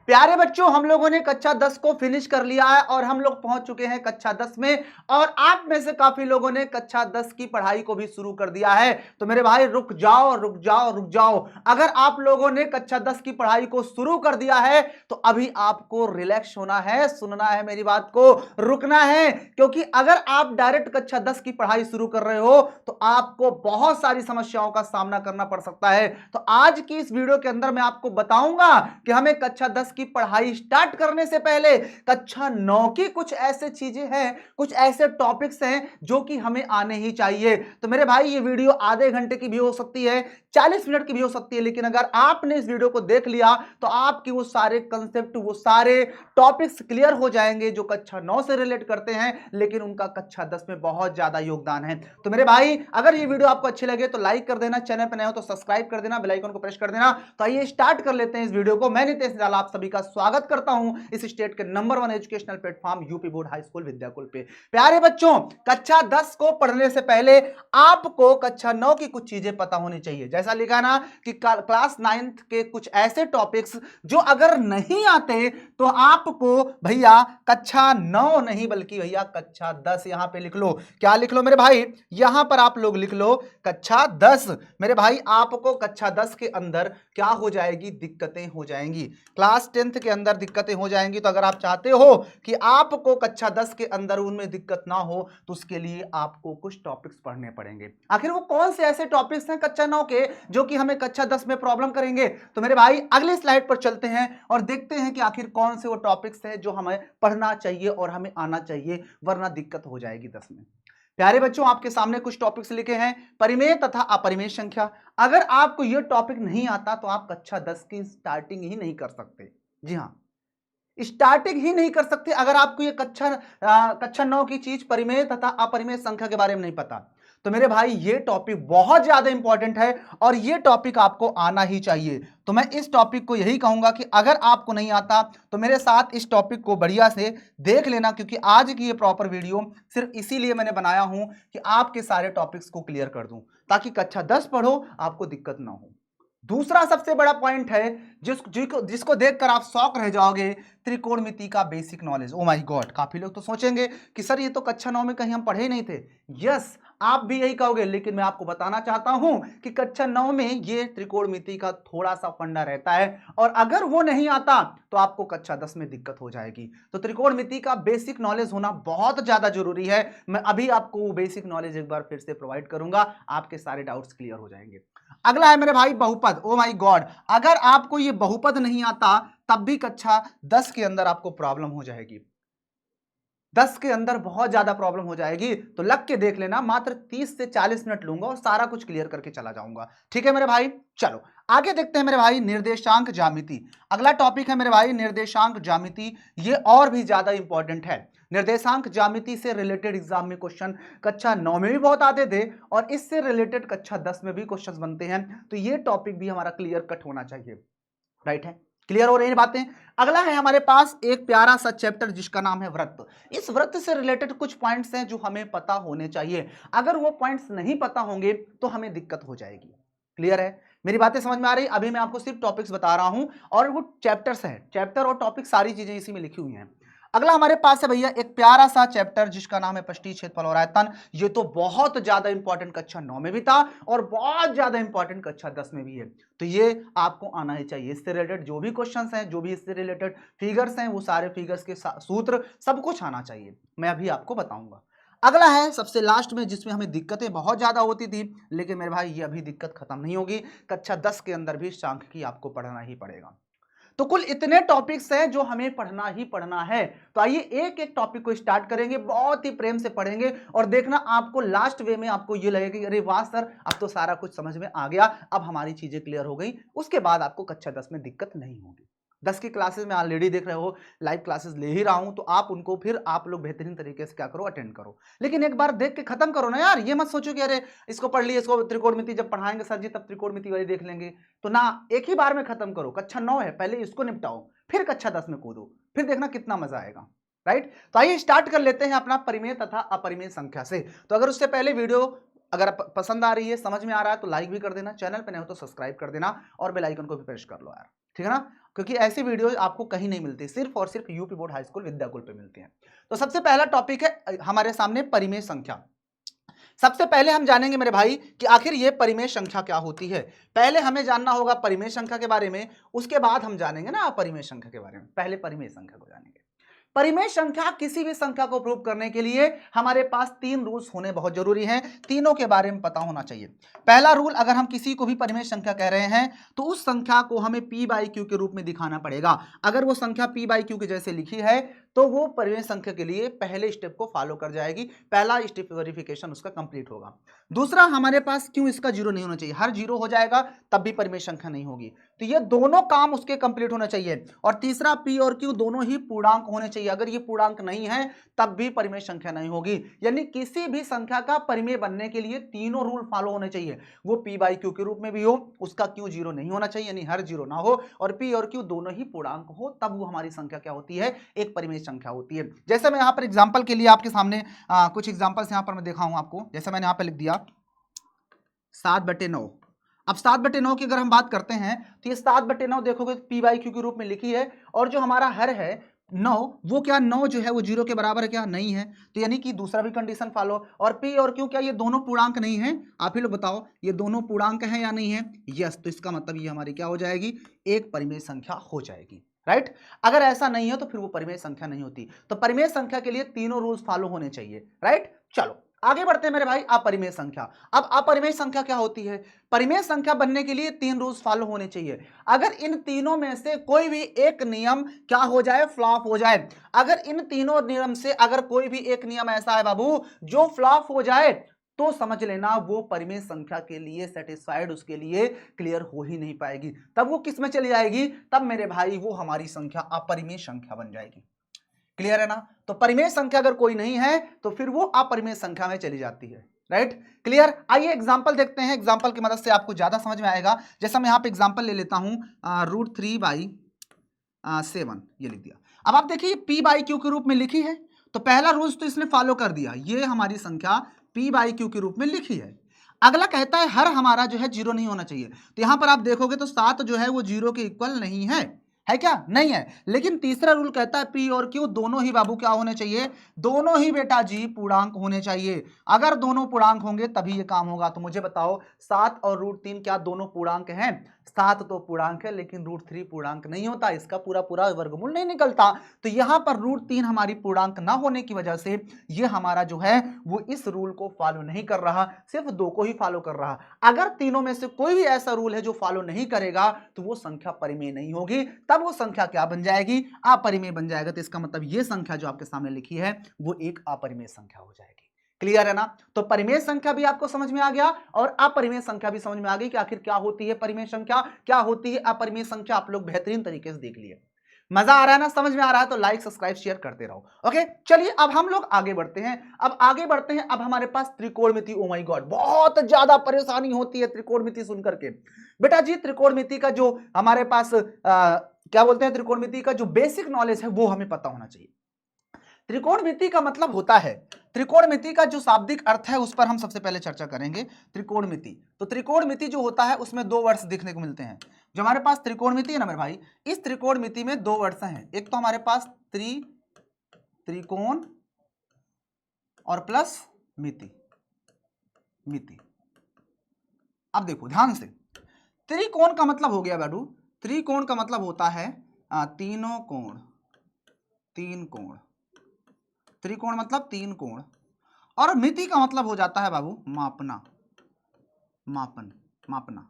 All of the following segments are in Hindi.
प्यारे बच्चों, हम लोगों ने कक्षा 10 को फिनिश कर लिया है और हम लोग पहुंच चुके हैं कक्षा 10 में। और आप में से काफी लोगों ने कक्षा 10 की पढ़ाई को भी शुरू कर दिया है। तो मेरे भाई रुक जाओ रुक जाओ रुक जाओ। अगर आप लोगों ने कक्षा 10 की पढ़ाई को शुरू कर दिया है तो अभी आपको रिलैक्स होना है, सुनना है मेरी बात को, रुकना है। क्योंकि अगर आप डायरेक्ट कक्षा 10 की पढ़ाई शुरू कर रहे हो तो आपको बहुत सारी समस्याओं का सामना करना पड़ सकता है। तो आज की इस वीडियो के अंदर मैं आपको बताऊंगा कि हमें कक्षा 10 की पढ़ाई स्टार्ट करने से पहले कक्षा 9 की कुछ ऐसे चीजें हैं, कुछ ऐसे टॉपिक्स हैं जो कि हमें आने ही चाहिए। तो मेरे भाई ये वीडियो आधे घंटे की भी हो सकती है, 40 मिनट की भी हो सकती है, लेकिन अगर आपने इस वीडियो को देख लिया तो आपकी वो सारे कंसेप्ट, वो सारे टॉपिक्स क्लियर हो जाएंगे जो कक्षा 9 से रिलेट करते हैं, लेकिन उनका कक्षा 10 में बहुत ज्यादा योगदान है। तो मेरे भाई अगर ये वीडियो आपको अच्छी लगे तो लाइक कर देना, चैनल पर नए हो तो सब्सक्राइब कर देना, बेल आइकन को प्रेस कर देना। तो आइए स्टार्ट कर लेते हैं इस वीडियो को। मैं नितेश निराला आप सभी का स्वागत करता हूं इस स्टेट के number 1 educational platform UP board high school Vidyakul पे। प्यारे बच्चों, कक्षा 10 को पढ़ने से पहले आपको कक्षा 9 की कुछ चीजें पता होनी चाहिए। जैसा लिखा ना कि क्लास 9th के कुछ ऐसे टॉपिक्स जो अगर नहीं आते तो आपको भैया कक्षा 9 नहीं बल्कि भैया कक्षा 10 यहां पे लिख लो। क्या लिख लो मेरे भाई? यहां पर आप लोग लिख लो कक्षा 10। मेरे भाई आपको कक्षा 10 के अंदर क्या हो जाएगी? दिक्कतें हो जाएंगी। क्लास 10th के अंदर दिक्कतें हो जाएंगी। तो अगर आप चाहते हो कि आपको कक्षा 10 के अंदर उनमें दिक्कत ना हो तो उसके लिए आपको कुछ टॉपिक्स पढ़ने पड़ेंगे। आखिर वो कौन से ऐसे टॉपिक्स हैं कक्षा 9 के जो कि हमें कक्षा 10 में प्रॉब्लम करेंगे? तो मेरे भाई अगले स्लाइड पर चलते हैं और देखते हैं कि आखिर कौन से वो टॉपिक्स हैं जो हमें पढ़ना चाहिए और हमें आना चाहिए, वरना दिक्कत हो जाएगी 10 में। प्यारे बच्चों, आपके सामने कुछ टॉपिक्स लिखे हैं, परिमेय तथा अपरिमेय संख्या। अगर आपको यह टॉपिक नहीं आता तो आप कक्षा 10 की स्टार्टिंग ही नहीं कर सकते। जी हां, स्टार्टिंग ही नहीं कर सकते अगर आपको ये कक्षा 9 की चीज परिमेय तथा अपरिमेय संख्या के बारे में नहीं पता। तो मेरे भाई ये टॉपिक बहुत ज्यादा इंपॉर्टेंट है और ये टॉपिक आपको आना ही चाहिए। तो मैं इस टॉपिक को यही कहूंगा कि अगर आपको नहीं आता तो मेरे साथ इस टॉपिक को बढ़िया से देख लेना, क्योंकि आज की ये प्रॉपर वीडियो सिर्फ इसीलिए मैंने बनाया हूं कि आपके सारे टॉपिक्स को क्लियर कर दूं, ताकि कक्षा 10 पढ़ो आपको दिक्कत ना हो। दूसरा सबसे बड़ा पॉइंट है जिसको देखकर आप शॉक रह जाओगे, त्रिकोणमिति का basic knowledge. Oh my God, काफी लोग तो सोचेंगे कि सर ये तो कक्षा 9 में कहीं हम पढ़े ही नहीं थे। यस, आप भी यही कहोगे, लेकिन मैं आपको बताना चाहता हूं कि कक्षा 9 में ये त्रिकोणमिति का थोड़ा सा फंडा रहता है और अगर वो नहीं आता तो आपको कक्षा 10 में दिक्कत हो जाएगी। तो त्रिकोणमिति का बेसिक नॉलेज होना बहुत ज्यादा जरूरी है। मैं अभी आपको वो बेसिक नॉलेज एक बार फिर से प्रोवाइड करूंगा, आपके सारे डाउट्स क्लियर हो जाएंगे। अगला है मेरे भाई बहुपद। ओ माय गॉड, अगर आपको ये बहुपद नहीं आता तब भी कक्षा 10 के अंदर आपको प्रॉब्लम हो जाएगी। 10 के अंदर बहुत ज्यादा प्रॉब्लम हो जाएगी। तो लग के देख लेना, मात्र 30 से 40 मिनट लूंगा और सारा कुछ क्लियर करके चला जाऊंगा। ठीक है मेरे भाई, चलो आगे देखते हैं मेरे भाई, निर्देशांक ज्यामिति। अगला टॉपिक है मेरे भाई निर्देशांक ज्यामिति। ये और भी ज्यादा इंपॉर्टेंट है। निर्देशांक ज्यामिति से रिलेटेड एग्जाम में क्वेश्चन कक्षा 9 में भी बहुत आते थे और इससे रिलेटेड कक्षा 10 में भी क्वेश्चन बनते हैं। तो ये टॉपिक भी हमारा क्लियर कट होना चाहिए। राइट है, क्लियर हो रही है बातें? अगला है हमारे पास एक प्यारा सा चैप्टर जिसका नाम है वृत्त। इस वृत्त से रिलेटेड कुछ पॉइंट्स हैं जो हमें पता होने चाहिए। अगर वो पॉइंट्स नहीं पता होंगे तो हमें दिक्कत हो जाएगी। क्लियर है, मेरी बातें समझ में आ रही? अभी मैं आपको सिर्फ टॉपिक्स बता रहा हूं और वो चैप्टर्स हैं, चैप्टर और टॉपिक सारी चीजें इसी में लिखी हुई हैं। अगला हमारे पास है भैया एक प्यारा सा चैप्टर जिसका नाम है पष्टीय क्षेत्रफल और आयतन। ये तो बहुत ज्यादा इंपॉर्टेंट कक्षा 9 में भी था और बहुत ज्यादा इंपॉर्टेंट कक्षा 10 में भी है। तो ये आपको आना ही चाहिए। इससे रिलेटेड जो भी क्वेश्चंस हैं, जो भी इससे रिलेटेड फिगर्स हैं, वो सारे फिगर्स के सूत्र सब कुछ आना चाहिए। मैं अभी आपको बताऊंगा। अगला है सबसे लास्ट में जिसमें हमें दिक्कतें बहुत ज्यादा होती थी, लेकिन मेरे भाई ये अभी दिक्कत खत्म नहीं होगी। कक्षा 10 के अंदर भी सांख्यिकी आपको पढ़ना ही पड़ेगा। तो कुल इतने टॉपिक्स हैं जो हमें पढ़ना ही पढ़ना है। तो आइए एक एक टॉपिक को स्टार्ट करेंगे, बहुत ही प्रेम से पढ़ेंगे और देखना आपको लास्ट वे में आपको ये लगेगा कि अरे वाह सर, अब तो सारा कुछ समझ में आ गया, अब हमारी चीजें क्लियर हो गई। उसके बाद आपको कक्षा 10 में दिक्कत नहीं होगी। 10 की क्लासेस में ऑलरेडी देख रहे हो, लाइव क्लासेस ले ही रहा हूं, तो आप उनको फिर आप लोग बेहतरीन तरीके से क्या करो, अटेंड करो। लेकिन एक बार देख के खत्म करो ना यार, ये मत सोचो कि अरे इसको पढ़ लिए, इसको त्रिकोणमिति जब पढ़ाएंगे सर जी तब त्रिकोणमिति वाली देख लेंगे। तो ना, एक ही बार में खत्म करो। कक्षा 9 है, पहले इसको निपटाओ, फिर कक्षा 10 में कूदो, फिर देखना कितना मजा आएगा। राइट, तो आइए स्टार्ट कर लेते हैं अपना परिमेय तथा अपरिमेय संख्या से। तो अगर उससे पहले वीडियो अगर पसंद आ रही है, समझ में आ रहा है, तो लाइक भी कर देना, चैनल पे नए हो तो सब्सक्राइब कर देना और बेल आइकन को भी प्रेस कर लो यार। ठीक है ना, क्योंकि ऐसी वीडियो आपको कहीं नहीं मिलती, सिर्फ और सिर्फ UP board high school Vidyakul पे मिलती हैं। तो सबसे पहला टॉपिक है हमारे सामने परिमेय संख्या। सबसे पहले हम जानेंगे मेरे भाई कि आखिर ये परिमेय संख्या क्या होती है। पहले हमें जानना होगा परिमेय संख्या के बारे में, उसके बाद हम जानेंगे ना अपरिमेय संख्या के बारे में। पहले परिमेय संख्या को जानेंगे। परिमेय संख्या, किसी भी संख्या को प्रूव करने के लिए हमारे पास 3 रूल्स होने बहुत जरूरी हैं, तीनों के बारे में पता होना चाहिए। पहला रूल, अगर हम किसी को भी परिमेय संख्या कह रहे हैं तो उस संख्या को हमें p बाई क्यू के रूप में दिखाना पड़ेगा। अगर वो संख्या p बाई क्यू के जैसे लिखी है तो वो परिमेय संख्या के लिए पहले स्टेप को फॉलो कर जाएगी, पहला स्टेप वेरिफिकेशन उसका कंप्लीट होगा। दूसरा, हमारे पास क्यों इसका जीरो नहीं होना चाहिए, हर जीरो हो जाएगा तब भी परिमेय संख्या नहीं होगी, तो ये दोनों काम उसके कंप्लीट होना चाहिए। और तीसरा, p और q दोनों ही पूर्णांक होने चाहिए, अगर ये पूर्णांक नहीं है तब भी परिमेय संख्या नहीं होगी। यानी किसी भी संख्या का परिमेय बनने के लिए तीनों रूल फॉलो होने चाहिए, वो p बाई क्यू के रूप में भी हो, उसका q जीरो नहीं होना चाहिए यानी हर जीरो ना हो, और p और q दोनों ही पूर्णांक हो, तब वो हमारी संख्या क्या होती है, एक परिमेय संख्या होती है। जैसे मैं यहां पर एग्जांपल के लिए आपके सामने कुछ एग्जांपल्स यहां पर मैं दिखाऊं आपको। जैसे मैंने यहां पर लिख दिया 7/9। अब 7/9 की अगर हम बात करते हैं तो ये 7/9 देखोगे p बाई क्यू के रूप में लिखी है, और जो हमारा हर है 9, वो क्या 9 जो है वो जीरो के बराबर है क्या, नहीं है, तो यानी कि दूसरा भी कंडीशन फॉलो। और p और q क्या ये दोनों पूर्णांक नहीं है, आप ही लोग बताओ ये दोनों पूर्णांक हैं या नहीं है, यस, तो इसका मतलब ये हमारी क्या हो जाएगी, एक परिमेय संख्या हो जाएगी, राइट। अगर ऐसा नहीं है तो फिर वो परिमेय संख्या नहीं होती। तो परिमेय संख्या के लिए तीनों रूल्स फॉलो होने चाहिए, राइट। चलो आगे बढ़ते हैं मेरे भाई, अपरिमेय संख्या। अब अपरिमेय संख्या क्या होती है, परिमेय संख्या बनने के लिए 3 रूल्स फॉलो होने चाहिए। अगर इन तीनों में से कोई भी एक नियम क्या हो जाए, फ्लॉप हो जाए, अगर इन तीनों नियम से अगर कोई भी एक नियम ऐसा है बाबू जो फ्लॉप हो जाए, तो समझ लेना वो परिमेय संख्या के लिए सेटिस्फाइड, उसके लिए क्लियर हो ही नहीं पाएगी, तब वो किस में चली जाएगी, तब मेरे भाई वो हमारी संख्या अपरिमेय संख्या बन जाएगी। क्लियर है ना, तो परिमेय संख्या अगर कोई नहीं है तो फिर वो अपरिमेय संख्या में चली जाती है, राइट। क्लियर, आइए एग्जांपल देखते हैं, एग्जांपल की मदद से आपको ज्यादा समझ में आएगा। जैसा मैं यहां पे एग्जांपल ले लेता हूं, √3/7 ये लिख दिया। अब आप देखिए p बाई क्यू के रूप में लिखी है, तो पहला रूल्स तो इसने फॉलो कर दिया, ये हमारी संख्या p बाई क्यू के रूप में लिखी है। अगला कहता है हर हमारा जो है जीरो नहीं होना चाहिए, तो यहां पर आप देखोगे तो 7 जो है वो जीरो के इक्वल नहीं है क्या, नहीं है। लेकिन तीसरा रूल कहता है p और q दोनों ही बाबू क्या होने चाहिए, दोनों ही बेटा जी पूर्णांक होने चाहिए। अगर दोनों पूर्णांक होंगे तभी ये काम होगा। तो मुझे बताओ 7 और √3 क्या दोनों पूर्णांक हैं, 7 तो पूर्णांक है लेकिन √3 पूर्णांक नहीं होता, इसका पूरा पूरा वर्गमूल नहीं निकलता। तो यहां पर √3 हमारी पूर्णांक ना होने की वजह से ये हमारा जो है वो इस रूल को फॉलो नहीं कर रहा, सिर्फ 2 को ही फॉलो कर रहा। अगर तीनों में से कोई भी ऐसा रूल है जो फॉलो नहीं करेगा तो वो संख्या परिमेय नहीं होगी, तब वो संख्या क्या बन जाएगी, अपरिमेय बन जाएगा। तो इसका मतलब ये संख्या जो आपके सामने लिखी है वो एक अपरिमेय संख्या हो जाएगी। क्लियर है ना, तो परिमेय संख्या भी आपको समझ में आ गया और अपरिमेय संख्या भी समझ में आ गई कि आखिर क्या होती है परिमेय संख्या, क्या होती है अपरिमेय संख्या। आप लोग बेहतरीन तरीके से देख लिए, मजा आ रहा है ना, समझ में आ रहा है तो लाइक सब्सक्राइब शेयर करते रहो। ओके चलिए अब हम लोग आगे बढ़ते हैं, अब हमारे पास त्रिकोणमिति। ओ माय गॉड, बहुत ज्यादा परेशानी होती है त्रिकोणमिति सुन करके। बेटा जी त्रिकोणमिति का जो हमारे पास क्या बोलते हैं, त्रिकोणमिति का जो बेसिक नॉलेज है वो हमें पता होना चाहिए। त्रिकोणमिति का मतलब होता है, त्रिकोणमिति का जो शाब्दिक अर्थ है उस पर हम सबसे पहले चर्चा करेंगे। त्रिकोणमिति, तो त्रिकोणमिति जो होता है उसमें 2 वर्ड्स दिखने को मिलते हैं। जो हमारे पास त्रिकोणमिति है ना मेरे भाई, इस त्रिकोणमिति में 2 वर्ड्स हैं, एक तो हमारे पास त्रिकोण और प्लस मिति। अब देखो ध्यान से, त्रिकोण का मतलब हो गया बाडू, त्रिकोण का मतलब होता है तीनों कोण, 3 कोण, त्रिकोण मतलब 3 कोण, और मिति का मतलब हो जाता है बाबू मापना, मापना।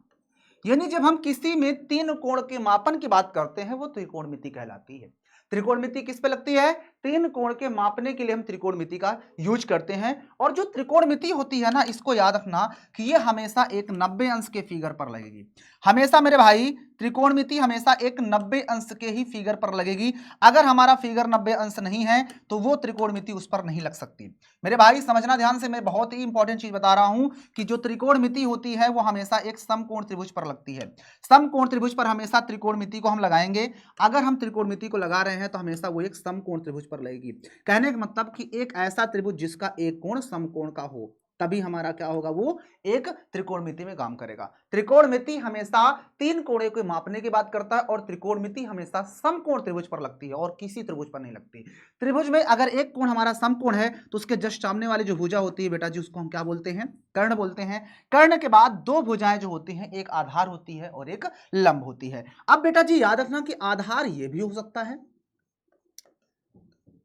यानी जब हम किसी में 3 कोण के मापन की बात करते हैं वो त्रिकोणमिति कहलाती है। त्रिकोणमिति किस पे लगती है, 3 कोण के मापने के लिए हम त्रिकोणमिति का यूज करते हैं। और जो त्रिकोणमिति होती है ना, इसको याद रखना कि ये हमेशा एक 90 अंश के फिगर पर लगेगी। हमेशा मेरे भाई त्रिकोणमिति हमेशा एक 90 अंश के ही फिगर पर लगेगी। अगर हमारा फिगर 90 अंश नहीं है तो वो त्रिकोणमिति उस पर नहीं लग सकती। मेरे भाई समझना ध्यान से, मैं बहुत ही इंपॉर्टेंट चीज बता रहा हूं कि जो त्रिकोणमिति होती है वो हमेशा एक समकोण त्रिभुज पर लगती है। समकोण त्रिभुज पर हमेशा त्रिकोणमिति को हम लगाएंगे। अगर हम त्रिकोणमिति को लगा रहे हैं तो हमेशा वो एक समकोण त्रिभुज पर लगेगी। कहने का मतलब कि एक ऐसा त्रिभुज जिसका एक कोण समकोण का हो, तभी हमारा क्या होगा, वो एक त्रिकोणमिति में काम करेगा। त्रिकोणमिति हमेशा तीन कोणों को मापने की बात करता है और त्रिकोणमिति हमेशा समकोण त्रिभुज पर लगती है और किसी त्रिभुज पर नहीं लगती। त्रिभुज में अगर एक कोण हमारा समकोण है तो उसके जस्ट सामने वाली जो भुजा होती है बेटा जी, उसको हम क्या बोलते हैं, कर्ण बोलते हैं। कर्ण के बाद दो भुजाएं जो होती हैं, एक आधार होती है और एक लंब होती है। अब बेटा जी याद रखना कि आधार ये भी हो सकता है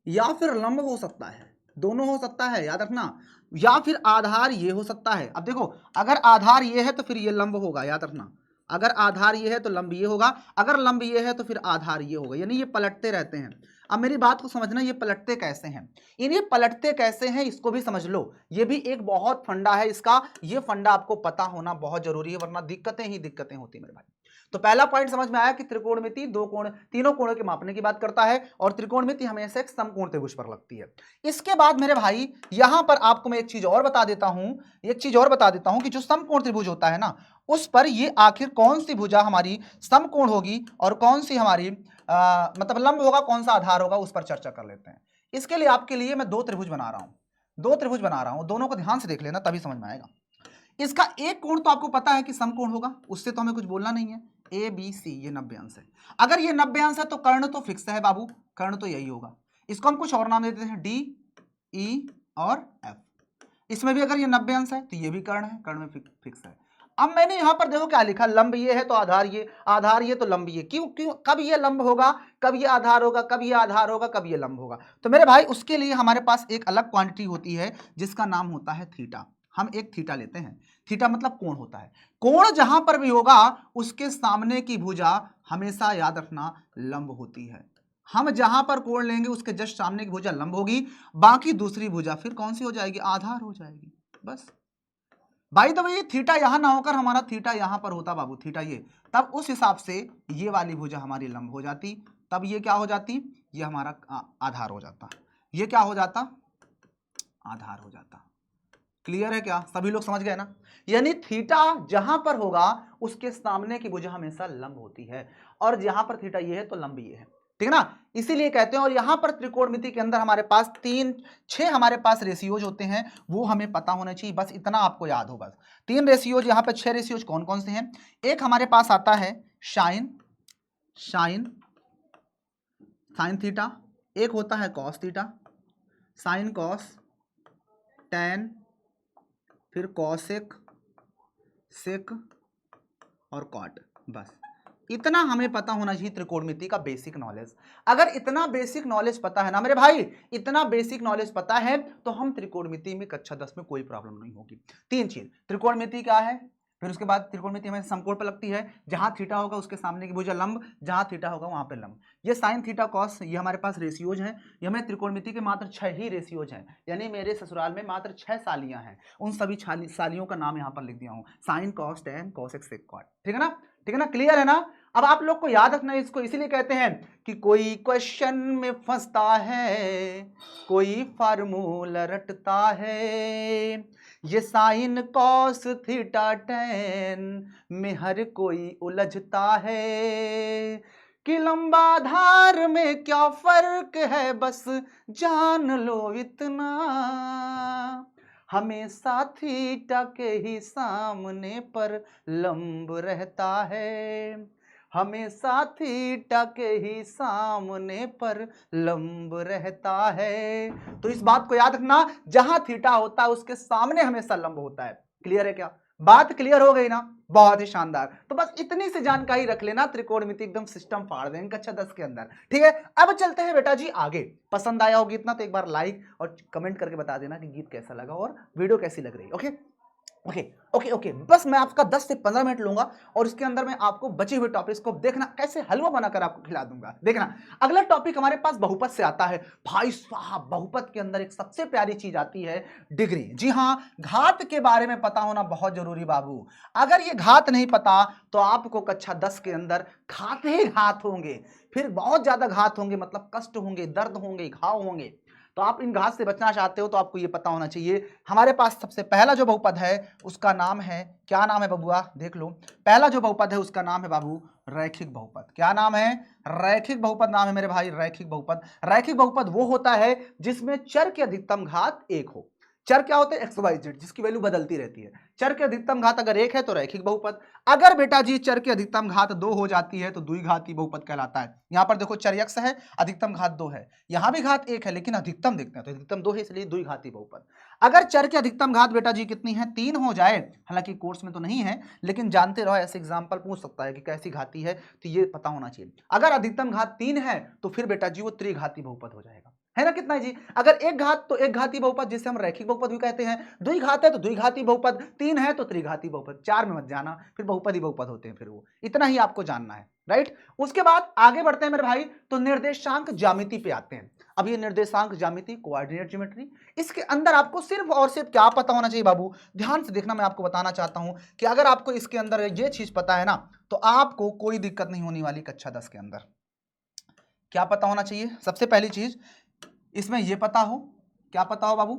या फिर लंब हो सकता है, दोनों हो सकता है, याद रखना। या फिर आधार ये हो सकता है। अब देखो, अगर आधार ये है तो फिर ये लंब होगा, याद रखना। अगर आधार ये है तो लंब ये होगा, अगर लंब ये है तो फिर आधार ये होगा, यानी ये पलटते रहते हैं। अब मेरी बात को समझना, ये पलटते कैसे हैं, इन्हें पलटते कैसे हैं इसको भी समझ लो। ये भी एक बहुत फंडा है इसका, ये फंडा आपको पता होना बहुत जरूरी है, वरना दिक्कतें ही दिक्कतें होती है मेरे भाई। तो पहला पॉइंट समझ में आया कि त्रिकोणमिति दो कोण, तीनों कोणों के मापने की बात करता है और त्रिकोणमिति हमेशा एक समकोण त्रिभुज पर लगती है। इसके बाद मेरे भाई यहां पर आपको मैं एक चीज और बता देता हूं, कि जो समकोण त्रिभुज होता है ना, उस पर ये आखिर कौन सी भुजा हमारी समकोण होगी और कौन सी हमारी मतलब लंब होगा, कौन सा आधार होगा, उस पर चर्चा कर लेते हैं। इसके लिए आपके लिए मैं दो त्रिभुज बना रहा हूं, दोनों को ध्यान से देख लेना तभी समझ में आएगा। इसका एक कोण तो आपको पता है कि समकोण होगा, उससे तो हमें कुछ बोलना नहीं है। ए बी सी ये 90 अंश है। अगर ये 90 अंश है तो कर्ण तो फिक्स है बाबू, कर्ण तो यही होगा। इसको हम कुछ और नाम दे देते हैं, डी ई और एफ। इसमें भी अगर ये 90 अंश है तो ये भी कर्ण है, कर्ण में फिक्स है। अब मैंने यहां पर देखो क्या लिखा, लंब ये है तो आधार ये, आधार ये तो लंब ये। क्यों क्यों, कब ये लंब होगा, कब ये आधार होगा, कब ये आधार होगा, कब ये लंब होगा। तो मेरे भाई उसके लिए हमारे पास एक अलग क्वांटिटी होती है जिसका नाम होता है थीटा। हम एक थीटा लेते हैं, थीटा मतलब कोण होता है। कोण जहां पर भी होगा उसके सामने की भुजा हमेशा याद रखना लंब होती है। हम जहां पर कोण लेंगे उसके जस्ट सामने की भुजा लंब होगी, बाकी दूसरी भुजा फिर कौन सी हो जाएगी, आधार हो जाएगी। बस भाई, तो ये थीटा यहां ना होकर हमारा थीटा यहां पर होता बाबू, थीटा ये, तब उस हिसाब से ये वाली भुजा हमारी लंब हो जाती, तब ये क्या हो जाती, ये हमारा आधार हो जाता। ये क्या हो जाता, आधार हो जाता। क्लियर है क्या, सभी लोग समझ गए ना। यानी थीटा जहां पर होगा उसके सामने की भुजा हमेशा लंब होती है, और जहां पर थीटा ये है तो लंब ये है, ठीक है ना। इसीलिए कहते हैं, और यहां पर त्रिकोणमिति के अंदर हमारे पास छह हमारे पास रेशियोज होते हैं, वो हमें पता होना चाहिए, बस इतना आपको याद हो। बस 3 रेशियोज, यहां पर 6 रेशियोज कौन कौन से हैं। एक हमारे पास आता है साइन साइन साइन थीटा, एक होता है cos theta, sign cos, ten, फिर कॉसेक, सेक और कॉट। बस इतना हमें पता होना चाहिए त्रिकोणमिति का बेसिक नॉलेज। अगर इतना बेसिक नॉलेज पता है ना मेरे भाई, इतना बेसिक नॉलेज पता है तो हम त्रिकोणमिति में कक्षा 10 में कोई प्रॉब्लम नहीं होगी। 3 चीज, त्रिकोणमिति क्या है, फिर उसके बाद त्रिकोणमिति हमें समकोण पर लगती है, जहां थीटा होगा उसके सामने की भुजा लंब, जहां थीटा होगा वहां पे लंब। ये साइन थीटा कॉस ये हमारे पास रेशियोज हैं, ये हमें त्रिकोणमिति के मात्र 6 ही रेशियोज हैं, यानी मेरे ससुराल में मात्र 6 सालियां हैं, उन सभी सालियों का नाम यहाँ पर लिख दिया हूँ, sine cos tan cosec sec cot. ठीक है ना, ठीक है ना, क्लियर है ना। अब आप लोग को याद रखना है इसको, इसीलिए कहते हैं कि कोई क्वेश्चन में फंसता है, कोई फार्मूला रटता है, ये साइन कॉस थीटा टेन में हर कोई उलझता है, कि लंबा धार में क्या फर्क है, बस जान लो इतना, हमेशा थीटा के ही सामने पर लंब रहता है, हमेशा थीटा के ही सामने पर लंब रहता है। तो इस बात को याद रखना, जहां थीटा होता है उसके सामने हमेशा लंब होता है। क्लियर है क्या, बात क्लियर हो गई ना, बहुत ही शानदार। तो बस इतनी सी जानकारी रख लेना, त्रिकोणमिति एकदम सिस्टम फाड़ देंगे कक्षा 10 के अंदर। ठीक है, अब चलते हैं बेटा जी आगे। पसंद आया होगी इतना तो एक बार लाइक और कमेंट करके बता देना कि गीत कैसा लगा और वीडियो कैसी लग रही। ओके ओके ओके ओके, बस मैं आपका 10 से 15 मिनट लूंगा और इसके अंदर मैं आपको बचे हुए टॉपिक्स को देखना कैसे हलवा बनाकर आपको खिला दूंगा। देखना अगला टॉपिक हमारे पास बहुपद से आता है। भाई साहब, बहुपद के अंदर एक सबसे प्यारी चीज आती है, डिग्री। जी हाँ, घात के बारे में पता होना बहुत जरूरी बाबू। अगर ये घात नहीं पता तो आपको कक्षा 10 के अंदर घात ही घात होंगे, फिर बहुत ज्यादा घात होंगे, मतलब कष्ट होंगे, दर्द होंगे, घाव होंगे। तो आप इन घात से बचना चाहते हो तो आपको ये पता होना चाहिए। हमारे पास सबसे पहला जो बहुपद है उसका नाम है, क्या नाम है बबुआ, देख लो। पहला जो बहुपद है उसका नाम है बाबू रैखिक बहुपद। क्या नाम है, रैखिक बहुपद नाम है मेरे भाई, रैखिक बहुपद। रैखिक बहुपद वो होता है जिसमें चर की अधिकतम घात 1 हो। चर क्या होते हैं? एक्स वाई जेड, जिसकी वैल्यू बदलती रहती है। चर के अधिकतम घात अगर 1 है तो रैखिक बहुपद, अगर बेटा जी चर की अधिकतम घात 2 हो जाती है तो द्विघाती बहुपद कहलाता है। यहां पर देखो चर x है, अधिकतम घात 2 है, यहां भी घात 1 है लेकिन अधिकतम देखते हैं तो अधिकतम 2 है, इसलिए द्विघाती बहुपद। अगर चर की अधिकतम घात बेटा जी कितनी है? 3 हो जाए, हालांकि कोर्स में तो नहीं है लेकिन जानते रहो, ऐसे एग्जाम्पल पूछ सकता है कि कैसी घाती है, तो ये पता होना चाहिए। अगर अधिकतम घात 3 है तो फिर बेटा जी वो त्रिघाती बहुपद हो जाएगा, है ना? कितना है जी? अगर एक घात तो एक घाती बहुपद, जिसे हम रैखिक बहुपद भी कहते हैं, द्विघात है तो द्विघाती बहुपद, 3 है तो त्रिघाती बहुपद, 4 में मत जाना, फिर बहुपद ही बहुपद होते हैं फिर वो, इतना ही आपको जानना है, राइट। उसके बाद आगे बढ़ते हैं मेरे भाई, तो निर्देशांक ज्यामिति पे आते हैं। अब ये निर्देशांक ज्यामिति, कोऑर्डिनेट ज्योमेट्री, इसके अंदर आपको सिर्फ और सिर्फ क्या पता होना चाहिए बाबू? ध्यान से देखना, मैं आपको बताना चाहता हूं कि अगर आपको इसके अंदर ये चीज पता है ना, तो आपको कोई दिक्कत नहीं होने वाली कक्षा 10 के अंदर। क्या पता होना चाहिए? सबसे पहली चीज इसमें ये पता हो, क्या पता हो बाबू?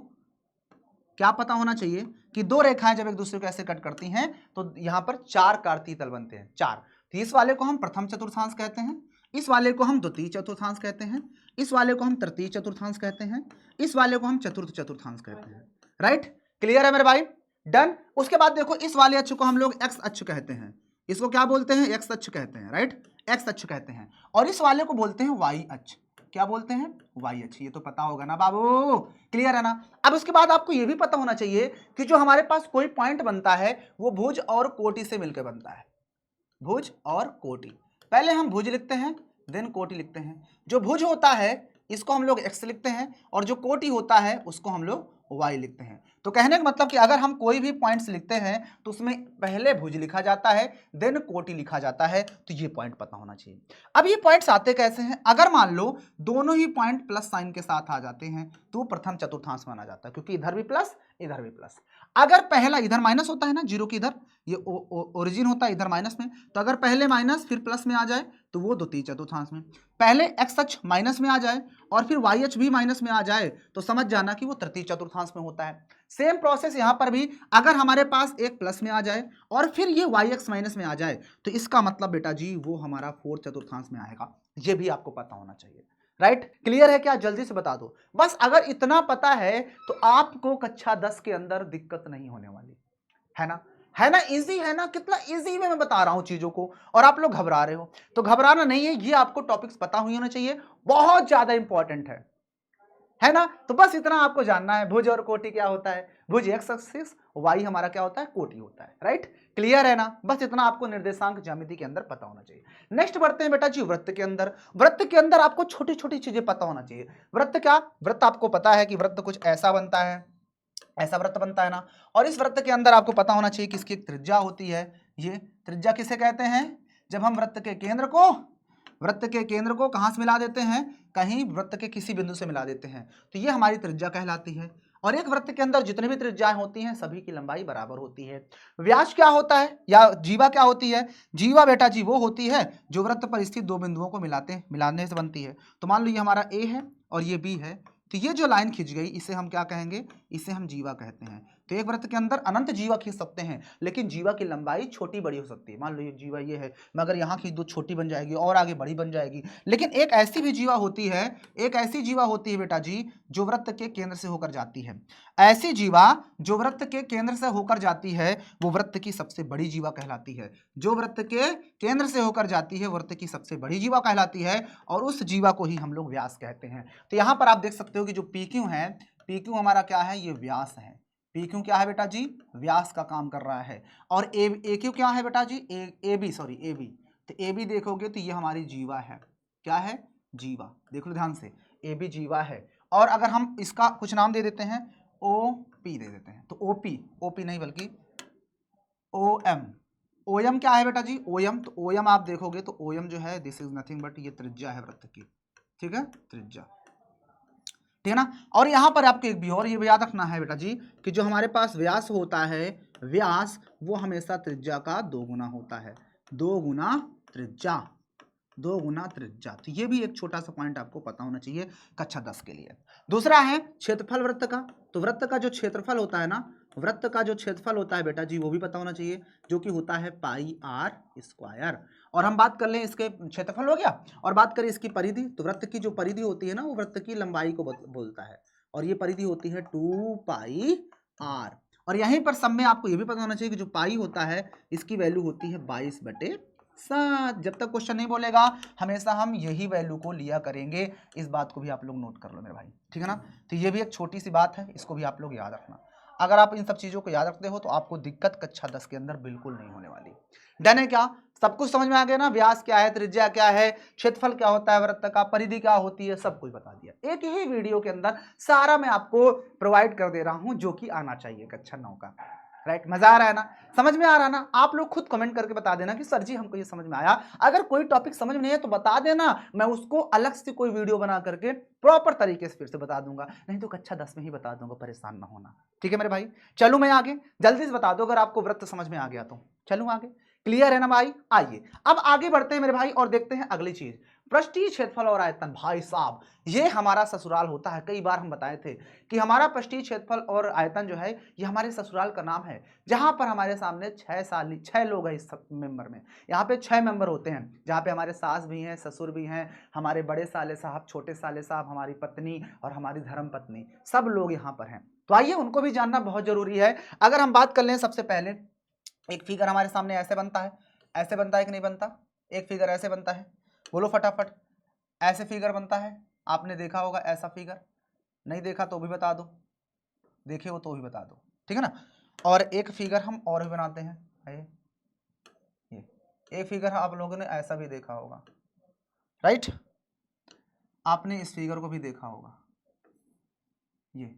क्या पता होना चाहिए कि दो रेखाएं जब एक दूसरे को ऐसे कट करती हैं तो यहां पर 4 कार्तीय तल बनते हैं, 4। तो इस वाले को हम प्रथम चतुर्थांश कहते हैं, इस वाले को हम द्वितीय चतुर्थांश कहते हैं, इस वाले को हम तृतीय चतुर्थांश कहते हैं, इस वाले को हम चतुर्थ चतुर्थांश कहते हैं, राइट। क्लियर है मेरे भाई? डन। उसके बाद देखो, इस वाले अक्ष को हम लोग एक्स अक्ष कहते हैं, इसको क्या बोलते हैं? एक्स अक्ष कहते हैं, राइट, एक्स अक्ष कहते हैं। और इस वाले को बोलते हैं वाई अक्ष। क्या बोलते हैं? वाई अक्ष। ये तो पता होगा ना बाबू, क्लियर है ना? अब उसके बाद आपको ये भी पता होना चाहिए कि जो हमारे पास कोई पॉइंट बनता है वो भुज और कोटि से मिलकर बनता है, भुज और कोटि। पहले हम भुज लिखते हैं, देन कोटि लिखते हैं। जो भुज होता है इसको हम लोग एक्स लिखते हैं, और जो कोटि होता है उसको हम लोग वाई लिखते हैं। तो कहने का मतलब कि अगर हम कोई भी पॉइंट्स लिखते हैं तो उसमें पहले भुज लिखा जाता है, देन कोटि लिखा जाता है। तो ये पॉइंट पता होना चाहिए। अब ये पॉइंट्स आते कैसे हैं? अगर मान लो दोनों ही पॉइंट प्लस साइन के साथ आ जाते हैं तो प्रथम चतुर्थांश माना जाता है, क्योंकि इधर भी प्लस इधर भी प्लस। अगर पहला इधर माइनस होता है ना, जीरो की इधर, ये ओरिजिन होता है इधर माइनस में, तो अगर पहले माइनस फिर प्लस में आ जाए तो वो द्वितीय चतुर्थांश में। पहले एक्स अक्ष माइनस में आ जाए और फिर वाई अक्ष भी माइनस में आ जाए तो समझ जाना कि वो तृतीय चतुर्थांश में होता है। सेम प्रोसेस यहां पर भी, अगर हमारे पास एक प्लस में आ जाए और फिर ये वाई एक्स माइनस में आ जाए तो इसका मतलब बेटा जी वो हमारा फोर्थ चतुर्थांश में आएगा। ये भी आपको पता होना चाहिए, राइट। क्लियर है क्या? जल्दी से बता दो बस। अगर इतना पता है तो आपको कक्षा 10 के अंदर दिक्कत नहीं होने वाली, है ना? है ना? इजी है ना? कितना इजी में मैं बता रहा हूं चीजों को, और आप लोग घबरा रहे हो। तो घबराना नहीं है, ये आपको टॉपिक्स पता हुई होना चाहिए, बहुत ज्यादा इंपॉर्टेंट है ना? तो बस इतना आपको जानना है, भुज और कोटि क्या होता है। भुज एक्स एक्सिस, वाई हमारा क्या होता है? कोटि होता है, राइट। क्लियर है ना? बस इतना आपको निर्देशांक ज्यामिति के अंदर पता होना चाहिए। नेक्स्ट बढ़ते हैं बेटा जी वृत्त के अंदर। वृत्त के अंदर आपको छोटी छोटी चीजें पता होना चाहिए। वृत्त क्या? वृत्त आपको पता है कि वृत्त कुछ ऐसा बनता है, ऐसा वृत्त बनता है ना। और इस वृत्त के अंदर आपको पता होना चाहिए कि इसकी एक त्रिज्या होती है। ये त्रिज्या किसे कहते हैं? जब हम वृत्त के केंद्र को कहां से मिला देते हैं? कहीं वृत्त के किसी बिंदु से मिला देते हैं, तो ये हमारी त्रिज्या कहलाती है। और एक वृत्त के अंदर जितनी भी त्रिज्याएं होती हैं सभी की लंबाई बराबर होती है। व्यास क्या होता है या जीवा क्या होती है? जीवा बेटा जी वो होती है जो वृत्त पर स्थित दो बिंदुओं को मिलाने से बनती है। तो मान लो ये हमारा ए है और ये बी है, तो ये जो लाइन खिंच गई इसे हम क्या कहेंगे? इसे हम जीवा कहते हैं। तो एक वृत्त के अंदर अनंत जीवा खींच सकते हैं, लेकिन जीवा की लंबाई छोटी बड़ी हो सकती है। मान लो ये जीवा ये है, मगर यहाँ खींच दो छोटी बन जाएगी और आगे बड़ी बन जाएगी। लेकिन एक ऐसी भी जीवा होती है, एक ऐसी जीवा होती है बेटा जी जो वृत्त के केंद्र से होकर जाती है। ऐसी जीवा जो वृत्त के केंद्र से होकर जाती है वो वृत्त की सबसे बड़ी जीवा कहलाती है। जो वृत्त के केंद्र से होकर जाती है वृत्त की सबसे बड़ी जीवा कहलाती है, और उस जीवा को ही हम लोग व्यास कहते हैं। तो यहाँ पर आप देख सकते हो कि जो पी क्यू है, पी क्यू हमारा क्या है? ये व्यास है। पी क्यू क्या है बेटा जी? व्यास का काम कर रहा है। और ए क्यू क्या है बेटा जी? A B, sorry A B. तो ए बी देखोगे तो ये हमारी जीवा है। क्या है? जीवा। देख लो ध्यान से, ए बी जीवा है। और अगर हम इसका कुछ नाम दे देते हैं, ओ पी दे देते हैं, तो ओपी नहीं बल्कि ओ एम। ओ एम क्या है बेटा जी? O M. तो ओ एम आप देखोगे तो ओ एम जो है दिस इज नथिंग बट ये त्रिज्या है वृत्त की, ठीक है, त्रिज्या, ठीक है ना। और यहां पर आपको एक भी और ये याद रखना है बेटा जी कि जो हमारे पास व्यास होता है, व्यास वो हमेशा त्रिज्या का 2 गुना होता है। 2 गुना त्रिज्या, 2 गुना त्रिज्या। तो ये भी एक छोटा सा पॉइंट आपको पता होना चाहिए कक्षा 10 के लिए। दूसरा है क्षेत्रफल वृत्त का। तो वृत्त का जो क्षेत्रफल होता है ना, वृत्त का जो क्षेत्रफल होता है बेटा जी वो भी पता होना चाहिए, जो कि होता है पाई आर स्क्वायर। और हम बात कर लें, इसके क्षेत्रफल हो गया, और बात करें इसकी परिधि। तो वृत्त की जो परिधि होती है ना वो वृत्त की लंबाई को बोलता है। और ये परिधि होती है 2 पाई r। और यहीं पर सब में आपको ये भी पता होना चाहिए कि जो पाई होता है इसकी वैल्यू होती है 22/7। जब तक क्वेश्चन नहीं बोलेगा हमेशा हम यही वैल्यू को लिया करेंगे, इस बात को भी आप लोग नोट कर लो मेरे भाई, ठीक है ना। तो ये भी एक छोटी सी बात है, इसको भी आप लोग याद रखना। अगर आप इन सब चीजों को याद रखते हो तो आपको दिक्कत कक्षा 10 के अंदर बिल्कुल नहीं होने वाली। डन है क्या? सब कुछ समझ में आ गया ना? व्यास क्या है, त्रिज्या क्या है, क्षेत्रफल क्या होता है वृत्त का, परिधि क्या होती है, सब कुछ बता दिया एक ही वीडियो के अंदर। सारा मैं आपको प्रोवाइड कर दे रहा हूं जो कि आना चाहिए कक्षा 9 का। राइट, मजा आ रहा है ना, समझ में आ रहा है ना? आप लोग खुद कमेंट करके बता देना कि सर जी हमको ये समझ में आया। अगर कोई टॉपिक समझ में नहीं है तो बता देना, मैं उसको अलग से कोई वीडियो बना करके प्रॉपर तरीके से फिर से बता दूंगा, नहीं तो कक्षा 10 में ही बता दूंगा, परेशान ना होना, ठीक है मेरे भाई। चलूं मैं आगे, जल्दी से बता दो अगर आपको वृत्त समझ में आ गया तो। चलूं आगे, क्लियर है ना भाई? आइए अब आगे बढ़ते हैं मेरे भाई और देखते हैं अगली चीज, पृष्ठीय क्षेत्रफल और आयतन। भाई साहब ये हमारा ससुराल होता है, कई बार हम बताए थे कि हमारा पृष्ठीय क्षेत्रफल और आयतन जो है ये हमारे ससुराल का नाम है, जहां पर हमारे सामने 6 लोग हैं इस मेंबर में। यहाँ पे 6 मेंबर होते हैं, जहाँ पे हमारे सास भी हैं, ससुर भी हैं, हमारे बड़े साले साहब, छोटे साले साहब, हमारी पत्नी और हमारी धर्म पत्नी, सब लोग यहाँ पर हैं। तो आइए उनको भी जानना बहुत जरूरी है। अगर हम बात कर लें सबसे पहले, एक फिगर हमारे सामने ऐसे बनता है, ऐसे बनता है कि नहीं बनता? एक फिगर ऐसे बनता है, बोलो फटाफट। ऐसे फिगर बनता है, आपने देखा होगा ऐसा फिगर, नहीं देखा तो भी बता दो, देखे हो तो भी बता दो, ठीक है ना। और एक फिगर हम और भी बनाते हैं, ये एक फिगर आप लोगों ने ऐसा भी देखा होगा, राइट, आपने इस फिगर को भी देखा होगा, ये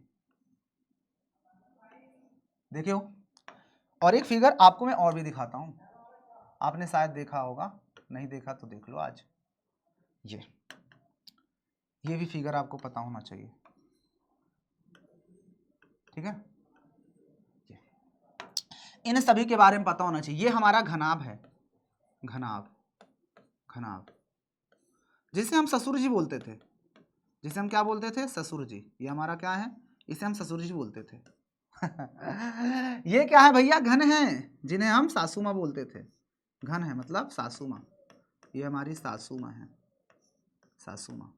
देखे हो। और एक फिगर आपको मैं और भी दिखाता हूं, आपने शायद देखा होगा, नहीं देखा तो देख लो आज। ये भी फिगर आपको पता होना चाहिए, ठीक है। इन सभी के बारे में पता होना चाहिए। ये हमारा घनाभ है, घनाभ, घनाभ जिसे हम ससुर जी बोलते थे, जिसे हम क्या बोलते थे? ससुर जी। ये हमारा क्या है? इसे हम ससुर जी बोलते थे। ये क्या है भैया? घन है, जिन्हें हम सासू माँ बोलते थे। घन है मतलब सासू माँ, ये हमारी सासू माँ है, सासू माँ,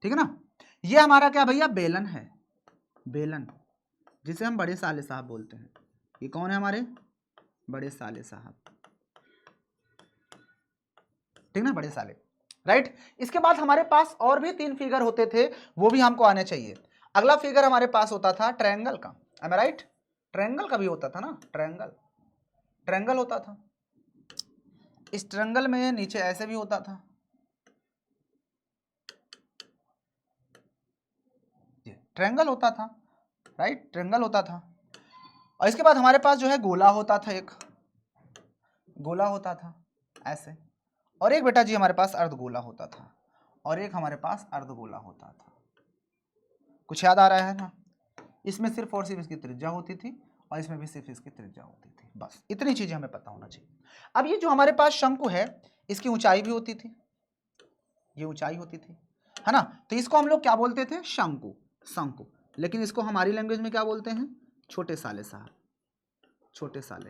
ठीक है ना। ये हमारा क्या भैया? बेलन है, बेलन, जिसे हम बड़े साले साहब बोलते हैं। ये कौन है? हमारे बड़े साले साहब, ठीक ना, बड़े साले, राइट। इसके बाद हमारे पास और भी 3 फिगर होते थे, वो भी हमको आने चाहिए। अगला फिगर हमारे पास होता था ट्रायंगल का, एम आई राइट? ट्रायंगल का भी होता था ना, ट्रायंगल, ट्रायंगल होता था। इस ट्रायंगल में नीचे ऐसे भी होता था, ट्रायंगल होता था, राइट, ट्रायंगल होता था। और इसके बाद हमारे पास जो है गोला होता था, एक गोला होता था ऐसे, और एक बेटा जी हमारे पास अर्धगोला होता था, और एक हमारे पास अर्धगोला होता था। कुछ याद आ रहा है ना? इसमें सिर्फ और सिर्फ इसकी त्रिज्या होती थी, और इसमें भी सिर्फ इसकी त्रिज्या होती थी, बस इतनी चीजें हमें पता होना चाहिए। अब ये जो हमारे पास शंकु है, इसकी ऊंचाई भी होती थी, ये ऊंचाई होती थी, है ना। तो इसको हम लोग क्या बोलते थे? शंकु, शंकु। लेकिन इसको हमारी लैंग्वेज में क्या बोलते हैं? छोटे साले साहब, छोटे साले,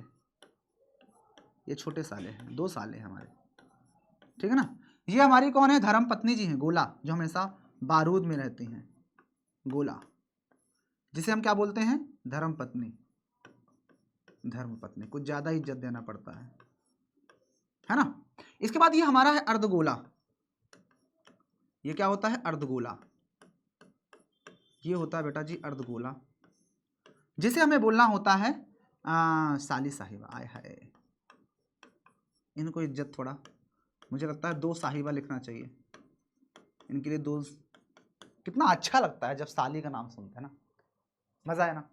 ये छोटे साले हैं, 2 साले हैं हमारे, ठीक है ना। ये हमारी कौन है? धर्म पत्नी जी हैं, गोला, जो हमेशा बारूद में रहती हैं, गोला, जिसे हम क्या बोलते हैं? धर्म पत्नी, धर्म पत्नी। कुछ ज्यादा इज्जत देना पड़ता है ना। इसके बाद ये हमारा है अर्धगोला, ये क्या होता है? अर्धगोला, ये होता है बेटा जी अर्धगोला, जिसे हमें बोलना होता है साली साहिबा। आय हाय, इनको इज्जत थोड़ा, मुझे लगता है 2 साहिबा लिखना चाहिए इनके लिए, 2। कितना अच्छा लगता है जब साली का नाम सुनते हैं ना, मजा है ना।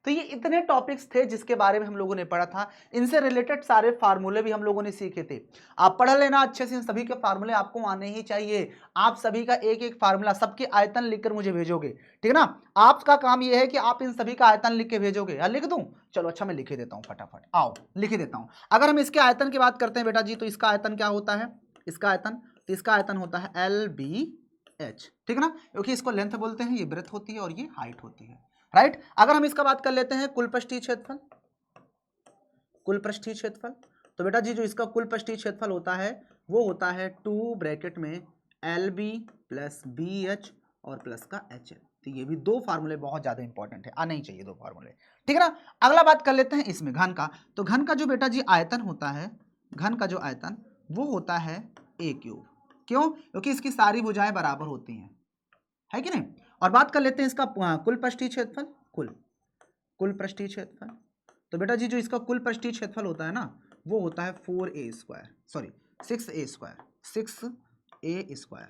तो ये इतने टॉपिक्स थे जिसके बारे में हम लोगों ने पढ़ा था, इनसे रिलेटेड सारे फार्मूले भी हम लोगों ने सीखे थे। आप पढ़ लेना अच्छे से, इन सभी के फार्मूले आपको आने ही चाहिए। आप सभी का एक एक फार्मूला, सबके आयतन लिखकर मुझे भेजोगे, ठीक है ना। आपका काम ये है कि आप इन सभी का आयतन लिख के भेजोगे, या लिख दूं? चलो अच्छा, मैं लिख ही देता हूं फटाफट, आओ लिख ही देता हूं। अगर हम इसके आयतन की बात करते हैं बेटा जी, तो इसका आयतन क्या होता है? इसका आयतन, तो इसका आयतन होता है LBH, ठीक है ना, क्योंकि इसको लेंथ बोलते हैं, ये ब्रेथ होती है और ये हाइट होती है, राइट। अगर हम इसका बात कर लेते हैं कुल पृष्ठीय क्षेत्रफल, कुल पृष्ठीय क्षेत्रफल, तो बेटा जी जो इसका कुल पृष्ठीय क्षेत्रफल होता है वो होता है 2 ब्रैकेट में LB + BH और प्लस का HL। तो ये भी दो फार्मूले बहुत ज्यादा इंपॉर्टेंट है, आने ही चाहिए दो फार्मूले, ठीक है ना। अगला बात कर लेते हैं इसमें घन का। तो घन का जो बेटा जी आयतन होता है, घन का जो आयतन वो होता है a क्यूब। क्यों? क्योंकि इसकी सारी भुजाएं बराबर होती हैं, है कि नहीं। और बात कर लेते हैं इसका कुल पृष्ठीय क्षेत्रफल, कुल पृष्ठीय क्षेत्रफल। तो बेटा जी जो इसका कुल पृष्ठीय क्षेत्रफल होता है ना वो होता है 4a square, sorry 6a square, 6a square.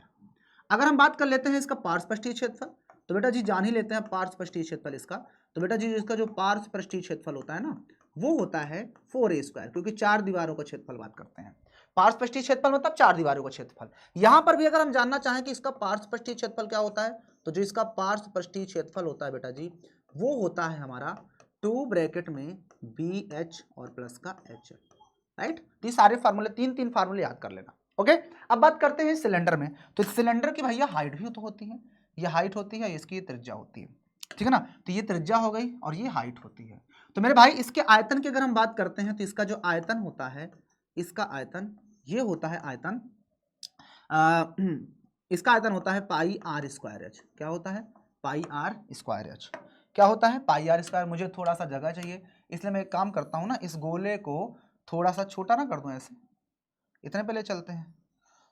अगर हम बात कर लेते हैं इसका पार्श्व पृष्ठीय क्षेत्रफल, तो बेटा जी जान ही लेते हैं पार्श्व पृष्ठीय क्षेत्रफल इसका। तो बेटा जी इसका जो पार्श्व पृष्ठीय क्षेत्रफल होता है ना वो होता है 4a स्क्वायर, क्योंकि चार दीवारों का क्षेत्रफल बात करते हैं। पार्श्व पृष्ठीय क्षेत्रफल मतलब चार दीवारों का क्षेत्रफल। यहां पर भी अगर हम जानना चाहें कि इसका पार्श्व पृष्ठीय क्षेत्रफल क्या होता है, तो जो इसका पार्श्व पृष्ठीय क्षेत्रफल होता है बेटा जी वो होता है हमारा 2 ब्रैकेट में BH और प्लस का HL, राइट। तो ये सारे फार्मूले तीन फार्मूले याद कर लेना, ओके। अब बात करते हैं सिलेंडर में। तो सिलेंडर की भैया हाइट भी तो होती है, ये हाइट होती है, इसकी त्रिज्या होती है, ठीक है ना। तो ये त्रिज्या हो गई और ये हाइट होती है। तो मेरे भाई इसके आयतन की अगर हम बात करते हैं तो इसका जो आयतन होता है, इसका आयतन ये होता है आयतन इसका आयतन होता है पाई आर स्क्वायर एच। क्या होता है? पाई आर स्क्वायर एच। क्या होता है? पाई आर स्क्वायर। मुझे थोड़ा सा जगह चाहिए इसलिए मैं एक काम करता हूँ ना, इस गोले को थोड़ा सा छोटा ना कर दूं, ऐसे इतने पे ले चलते हैं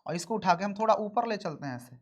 और इसको उठा के हम थोड़ा ऊपर ले चलते हैं ऐसे।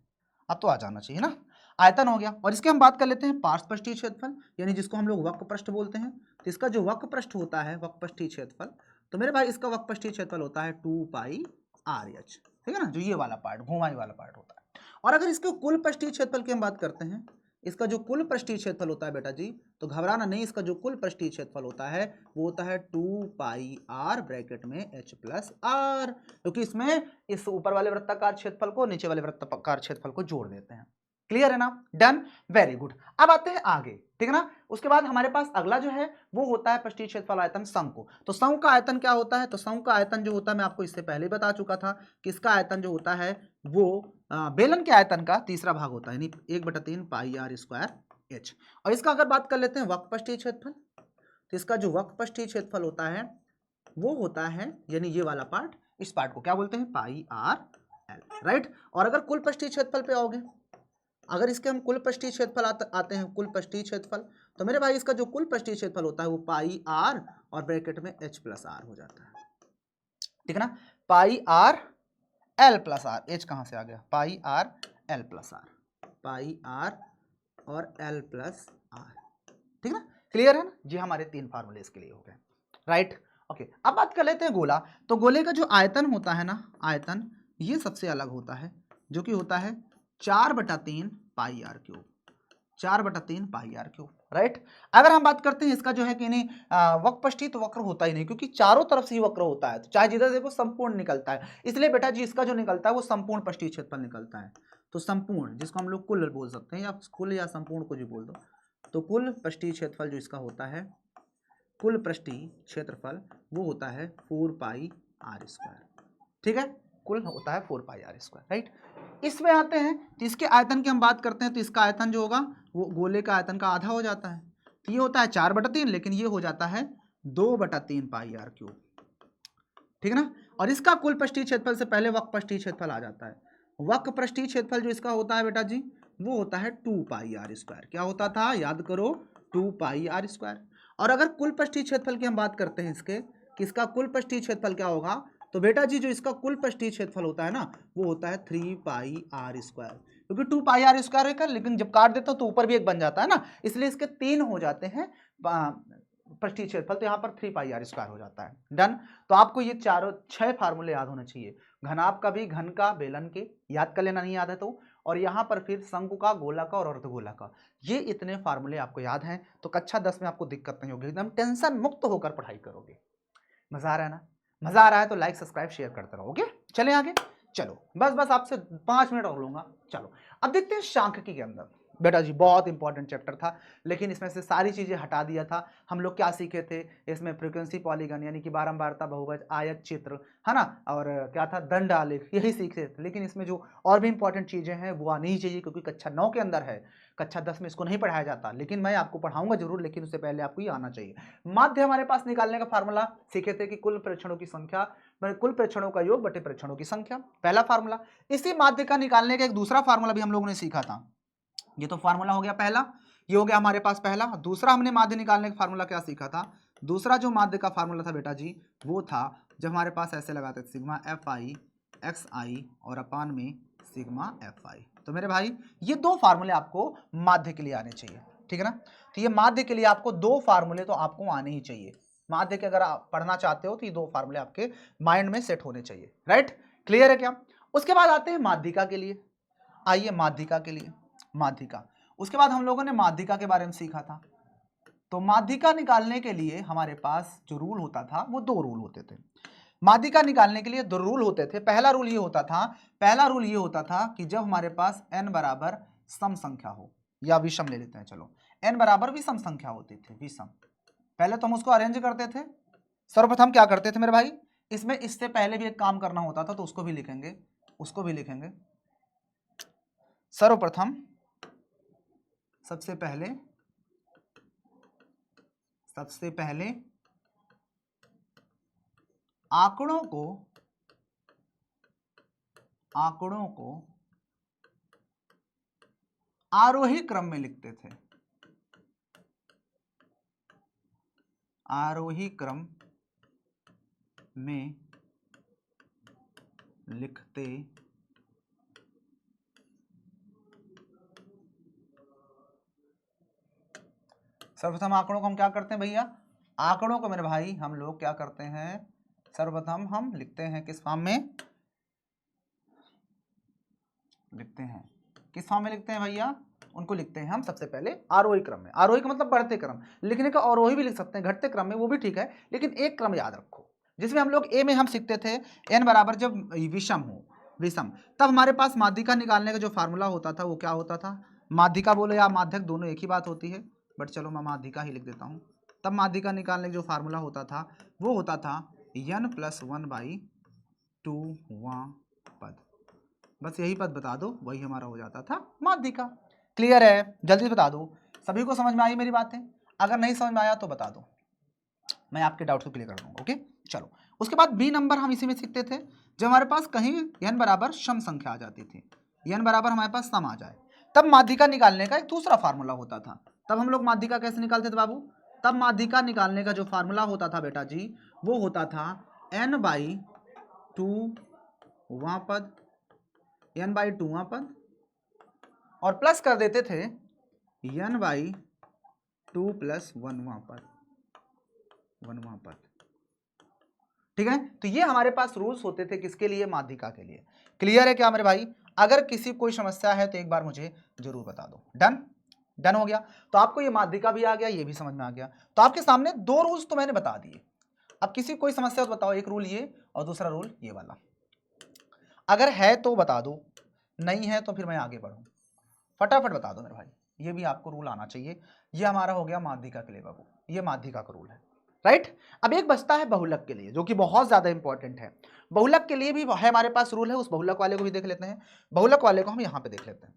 अब तो आ जाना चाहिए ना। आयतन हो गया। और इसके हम बात कर लेते हैं पार्श्व पृष्ठीय क्षेत्रफल, यानी जिसको हम लोग वक्र पृष्ठ बोलते हैं। तो इसका जो वक्र पृष्ठ होता है, वक्र पृष्ठीय क्षेत्रफल, तो मेरे भाई इसका वक्र पृष्ठीय क्षेत्रफल होता है 2 पाई आर एच, ठीक है ना, जो ये वाला पार्ट घुमाई वाला पार्ट होता है। और अगर इसके कुल पृष्ठीय क्षेत्रफल की हम बात करते हैं, इसका जो कुल पृष्ठीय क्षेत्रफल होता है बेटा जी, तो घबराना नहीं, इसका जो कुल पृष्ठीय क्षेत्रफल होता है वो होता है 2 पाई आर ब्रैकेट में H प्लस आर, क्योंकि इसमें इस ऊपर वाले वृत्ताकार क्षेत्रफल को नीचे वाले वृत्ताकार क्षेत्रफल को जोड़ देते हैं। क्लियर है ना? Done, very good. अब आते हैं आगे, ठीक है ना। उसके बाद हमारे पास अगला जो है वो होता है पृष्ठीय क्षेत्रफल आयतन शंकु। तो शंकु का आयतन क्या होता है? तो शंकु का आयतन जो होता है मैं आपको इससे पहले ही बता चुका था कि इसका आयतन जो होता है वो बेलन के आयतन का तीसरा भाग होता है, यानी 1/3 पाई आर स्क्वायर एच। और इसका अगर बात कर लेते हैं वक्र पृष्ठीय क्षेत्रफल, तो इसका जो वक्र पृष्ठीय क्षेत्रफल होता है वो होता है, यानी ये वाला पार्ट, इस पार्ट को क्या बोलते हैं? पाई आर एल, राइट। और अगर कुल पृष्ठीय क्षेत्रफल पे आओगे, अगर इसके हम कुल पृष्ठीय क्षेत्रफल आते हैं, कुल पृष्ठीय क्षेत्रफल, तो मेरे भाई इसका जो कुल पृष्ठीय क्षेत्रफल होता है वो पाई आर और ब्रैकेट में H प्लस आर हो जाता है, ठीक है ना। Pi R L plus R, H कहां से आ गया? Pi R L plus R, pi R और एल प्लस आर, ठीक है ना। क्लियर है ना? ये हमारे तीन फार्मूले इसके लिए हो गए, राइट। ओके, अब बात कर लेते हैं गोला। तो गोले का जो आयतन होता है ना, आयतन ये सबसे अलग होता है, जो कि होता है 4/3 pi R cube, 4/3 pi R cube, right. अगर हम बात करते हैं इसका जो है कि नहीं वक्र पृष्ठीय, तो वक्र होता ही नहीं, क्योंकि चारों तरफ से ही वक्र होता है, तो चाहे जिधर देखो संपूर्ण निकलता है, इसलिए बेटा जी इसका जो निकलता है वो संपूर्ण पृष्ठीय क्षेत्रफल निकलता है। तो संपूर्ण, जिसको हम लोग कुल बोल सकते हैं, या कुल या संपूर्ण को जो बोल दो, तो कुल पृष्ठीय क्षेत्रफल जो इसका होता है, कुल पृष्ठीय क्षेत्रफल वो होता है 4 पाई आर स्क्वायर, ठीक है। कुल होता है 4 पाई आर स्क्वायर, राइट। इसमें आते हैं तो इसके आयतन की हम बात करते हैं, तो इसका आयतन जो होगा वो गोले का आयतन का आधा हो जाता है। तो ये होता है 4/3, लेकिन ये हो जाता है 2/3 पाई आर क्यूब, ठीक है ना। और इसका कुल पृष्ठीय क्षेत्रफल से पहले वक्र पृष्ठीय क्षेत्रफल आ जाता है। वक्र पृष्ठीय क्षेत्रफल जो इसका होता है बेटा जी वो होता है 2 पाई आर स्क्वायर। क्या होता था? याद करो, 2 पाई आर स्क्वायर। और अगर कुल पृष्ठीय क्षेत्रफल की हम बात करते हैं इसके, कि इसका कुल पृष्ठीय क्षेत्रफल क्या होगा, तो बेटा जी जो इसका कुल पृष्ठीय क्षेत्रफल होता है ना वो होता है 3 पाई आर स्क्वायर, क्योंकि 2 पाई आर स्क्वायर है, लेकिन जब काट देता हूं तो ऊपर भी एक बन जाता है ना, इसलिए इसके 3 हो जाते हैं पृष्ठीय क्षेत्रफल, तो यहाँ पर 3 पाई आर स्क्वायर हो जाता है। डन। तो आपको ये चारों 6 फार्मूले याद होने चाहिए। घनाभ का भी, घन का, बेलन के याद कर लेना, नहीं याद है तो, और यहाँ पर फिर शंकु का, गोला का और अर्धगोला का, ये इतने फार्मूले आपको याद हैं, तो कक्षा 10 में आपको दिक्कत नहीं होगी, एकदम टेंशन मुक्त होकर पढ़ाई करोगे। मजा आ रहा है ना? मजा आ रहा है तो लाइक सब्सक्राइब शेयर करते रहो, ओके। चले आगे, चलो बस आपसे 5 मिनट और लूंगा। चलो अब देखते हैं सांख्यिकी के अंदर। बेटा जी बहुत इंपॉर्टेंट चैप्टर था, लेकिन इसमें से सारी चीजें हटा दिया था। हम लोग क्या सीखे थे इसमें? फ्रीक्वेंसी पॉलीगन, यानी कि बारंबारता, बहुभुज, आयत चित्र, है ना, और क्या था? दंड आलेख, यही सीखे थे। लेकिन इसमें जो और भी इंपॉर्टेंट चीजें हैं वो आनी ही चाहिए, क्योंकि कक्षा 9 के अंदर है, कक्षा 10 में इसको नहीं पढ़ाया जाता, लेकिन मैं आपको पढ़ाऊंगा जरूर, लेकिन उससे पहले आपको ये आना चाहिए। माध्य हमारे पास निकालने का फार्मूला सीखे थे कि कुल प्रेक्षणों की संख्या, कुल प्रेक्षणों का योग बटे प्रेक्षणों की संख्या, पहला फार्मूला। इसी माध्य का निकालने का एक दूसरा फार्मूला भी हम लोगों ने सीखा था, ये तो फार्मूला हो गया पहला, ये हो गया हमारे पास पहला। दूसरा हमने माध्य निकालने का फार्मूला क्या सीखा था? दूसरा जो माध्य का फार्मूला था बेटा जी वो था जब हमारे पास ऐसे लगाते थे सिग्मा एफ आई एक्स आई और अपान में सिग्मा एफ आई। तो मेरे भाई ये दो फार्मूले आपको माध्य के लिए आने चाहिए, ठीक है ना। तो ये माध्य के लिए आपको दो फार्मूले तो आपको आने ही चाहिए। माध्य के अगर आप पढ़ना चाहते हो तो ये दो फार्मूले आपके माइंड में सेट होने चाहिए, राइट। क्लियर है क्या? उसके बाद आते हैं माध्यिका के लिए। आइए माध्यिका के लिए, माध्यिका। उसके बाद हम लोगों ने माध्यिका के बारे में सीखा था। तो माध्यिका निकालने के लिए हमारे पास जो रूल होता था वो दो रूल होते थे। माध्यिका निकालने के लिए दो रूल होते थे। पहला रूल ये होता था कि जब हमारे पास n बराबर सम संख्या हो, या विषम ले लेते हैं, चलो n बराबर विषम संख्या होती थी, विषम। पहले तो हम उसको अरेंज करते थे। सर्वप्रथम क्या करते थे मेरे भाई, इसमें इससे पहले भी एक काम करना होता था तो उसको भी लिखेंगे। सर्वप्रथम सबसे पहले आंकड़ों को आरोही क्रम में लिखते थे। आरोही क्रम में लिखते सर्वप्रथम आंकड़ों को हम क्या करते हैं भैया, आंकड़ों को मेरे भाई हम लोग क्या करते हैं, सर्वप्रथम हम लिखते हैं किस फॉर्म में लिखते हैं भैया, उनको लिखते हैं हम सबसे पहले आरोही क्रम में। आरोही का मतलब बढ़ते क्रम, लिखने का अवरोही भी लिख सकते हैं, घटते क्रम में, वो भी ठीक है, लेकिन एक क्रम याद रखो। जिसमें हम लोग ए में हम सीखते थे n बराबर जब विषम, तब हमारे पास माध्यिका निकालने का जो फार्मूला होता था वो क्या होता था, माध्यिका बोलो या माध्यक दोनों एक ही बात होती है, बट चलो मैं माध्यिका ही लिख देता हूँ। तब माध्यिका निकालने का जो फार्मूला होता था वो होता था n+1/2वां पद। बस यही पद बता दो, वही हमारा हो जाता था माध्यिका। क्लियर है? जल्दी बता दो, सभी को समझ में आई मेरी बातें? अगर नहीं समझ में आया तो बता दो, मैं आपके डाउट को क्लियर कर दूंगा। ओके चलो, उसके बाद बी नंबर हम इसी में सीखते थे जब हमारे पास कहीं n बराबर सम संख्या आ जाती थी, n बराबर हमारे पास सम आ जाए, तब माध्यिका निकालने का एक दूसरा फार्मूला होता था। तब हम लोग माध्यिका कैसे निकालते थे बाबू, तब माध्यिका निकालने का जो फार्मूला होता था बेटा जी वो होता था n/2वां पद, n/2वां पद, और प्लस कर देते थे n/2+1वां पद, 1वां पद। ठीक है, तो ये हमारे पास रूल्स होते थे किसके लिए, माध्यिका के लिए। क्लियर है क्या मेरे भाई? अगर किसी कोई समस्या है तो एक बार मुझे जरूर बता दो। डन हो गया। तो आपको ये माध्यिका भी आ गया, ये भी समझ में आ गया। तो आपके सामने दो रूल्स तो मैंने बता दिए। अब किसी कोई समस्या तो बताओ, एक रूल ये और दूसरा रूल ये वाला। अगर है तो बता दो, नहीं है तो फिर मैं आगे बढ़ूं। फटाफट बता दो मेरे भाई, ये भी आपको रूल आना चाहिए। ये हमारा हो गया माध्यिका के लिए बाबू, ये माध्यिका का रूल है, राइट। अब एक बचता है बहुलक के लिए, जो कि बहुत ज्यादा इंपॉर्टेंट है। बहुलक के लिए भी है हमारे पास रूल है, उस बहुलक वाले को भी देख लेते हैं। बहुलक वाले को हम यहाँ पे देख लेते हैं।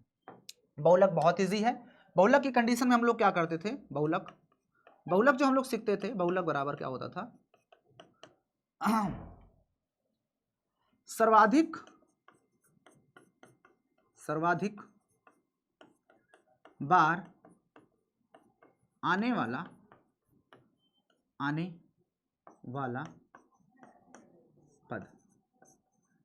बहुलक बहुत ईजी है। बहुलक की कंडीशन में हम लोग क्या करते थे, बहुलक जो हम लोग सीखते थे, बहुलक बराबर क्या होता था, सर्वाधिक बार आने वाला पद,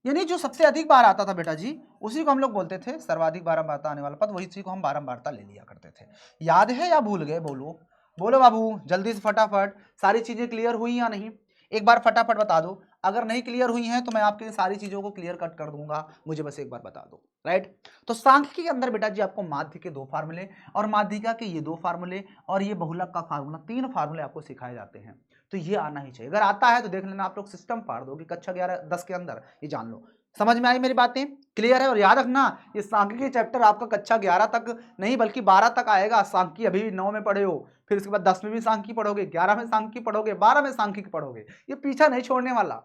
यानी जो सबसे अधिक बार आता था बेटा जी उसी को हम लोग बोलते थे सर्वाधिक बारंबारता आने वाला पद, वही चीज को हम बारंबारता ले लिया करते थे। याद है या भूल गए? बोलो बाबू जल्दी से फटाफट। सारी चीजें क्लियर हुई या नहीं, एक बार फटाफट बता दो। अगर नहीं क्लियर हुई हैं तो मैं आपकी सारी चीजों को क्लियर कट कर दूंगा, मुझे बस एक बार बता दो, राइट। तो सांख्यिकी के अंदर बेटा जी आपको माध्य के 2 फार्मूले और माध्यिका के ये 2 फार्मूले और ये बहुलक का फार्मूला, 3 फार्मूले आपको सिखाए जाते हैं। तो ये आना ही चाहिए। अगर आता है तो देख लेना, आप लोग सिस्टम पार दोगे कक्षा 11-10 के अंदर, ये जान लो। समझ में आई मेरी बातें? क्लियर है? और याद रखना ये सांख्यिकी चैप्टर आपका कक्षा 11 तक नहीं बल्कि 12 तक आएगा। सांख्यिकी अभी 9 में पढ़े हो, फिर उसके बाद 10 में भी सांख्यिकी पढ़ोगे, 11 में सांख्यिकी पढ़ोगे, 12 में सांख्यिकी पढ़ोगे। ये पीछा नहीं छोड़ने वाला,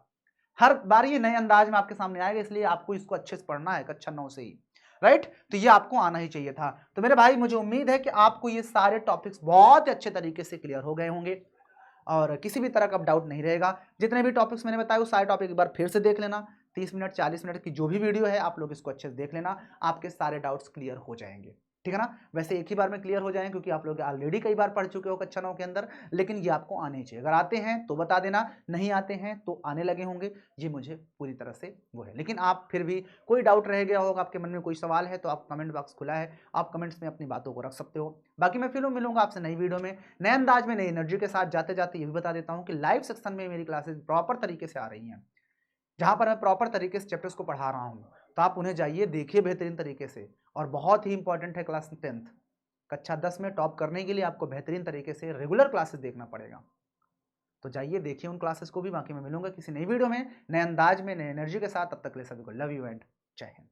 हर बार ये नए अंदाज में आपके सामने आएगा, इसलिए आपको इसको अच्छे से पढ़ना है कक्षा 9 से ही, राइट। तो ये आपको आना ही चाहिए था। तो मेरे भाई मुझे उम्मीद है कि आपको ये सारे टॉपिक्स बहुत अच्छे तरीके से क्लियर हो गए होंगे और किसी भी तरह का डाउट नहीं रहेगा। जितने भी टॉपिक्स मैंने बताए वो सारे टॉपिक एक बार फिर से देख लेना। 30 मिनट 40 मिनट की जो भी वीडियो है आप लोग इसको अच्छे से देख लेना, आपके सारे डाउट्स क्लियर हो जाएंगे। ठीक है ना। वैसे एक ही बार में क्लियर हो जाए क्योंकि आप लोग ऑलरेडी कई बार पढ़ चुके हो कक्षा 9 के अंदर, लेकिन ये आपको आने चाहिए। अगर आते हैं तो बता देना, नहीं आते हैं तो आने लगे होंगे, ये मुझे पूरी तरह से वो है। लेकिन आप फिर भी कोई डाउट रह गया होगा, आपके मन में कोई सवाल है तो आप कमेंट बॉक्स खुला है, आप कमेंट्स में अपनी बातों को रख सकते हो। बाकी मैं फिर मिलूंगा आपसे नई वीडियो में नए अंदाज में, नई एनर्जी के साथ। जाते जाते ये भी बता देता हूँ कि लाइव सेक्शन में मेरी क्लासेस प्रॉपर तरीके से आ रही हैं, जहां पर मैं प्रॉपर तरीके से चैप्टर्स को पढ़ा रहा हूं, तो आप उन्हें जाइए देखिए बेहतरीन तरीके से। और बहुत ही इंपॉर्टेंट है क्लास 10th कक्षा 10 में टॉप करने के लिए आपको बेहतरीन तरीके से रेगुलर क्लासेस देखना पड़ेगा। तो जाइए देखिए उन क्लासेस को भी। बाकी मैं मिलूंगा किसी नई वीडियो में नए अंदाज में, नए एनर्जी के साथ। तब तक के लिए सभी को लव यू एंड जय हिंद।